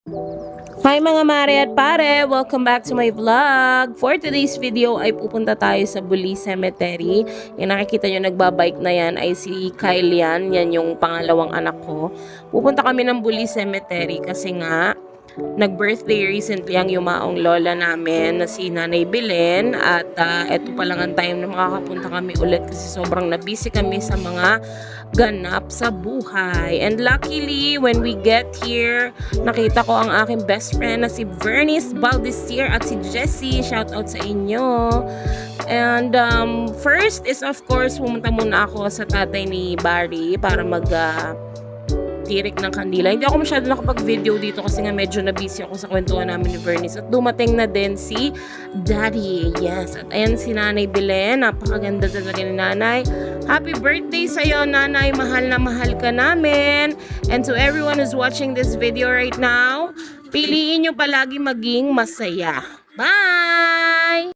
Hi mga mare at pare! Welcome back to my vlog! For today's video ay pupunta tayo sa Buli Cemetery. Yung nakikita nyo nagbabike na yan ay si Kyle yan. Yan yung pangalawang anak ko. Pupunta kami ng Buli Cemetery kasi nga nag-birthday recently ang yumaong lola namin na si Nanay Belen at eto pa lang ang time na makakapunta kami ulit kasi sobrang nabisi kami sa mga ganap sa buhay. And luckily, when we get here, nakita ko ang aking best friend na si Vernice Baldesir at si Jessie. Shout out sa inyo. And first is of course, pumunta muna ako sa tatay ni Barry para tirik ng kandila. Hindi ako masyado nakapag-video dito kasi nga medyo na-busy ako sa kwentuhan namin ni Vernice. At dumating na din si Daddy. Yes. At ayan si Nanay Belen. Napakaganda talaga ni Nanay. Happy birthday sa'yo, Nanay. Mahal na mahal ka namin. And to everyone who's watching this video right now, piliin nyo palagi maging masaya. Bye!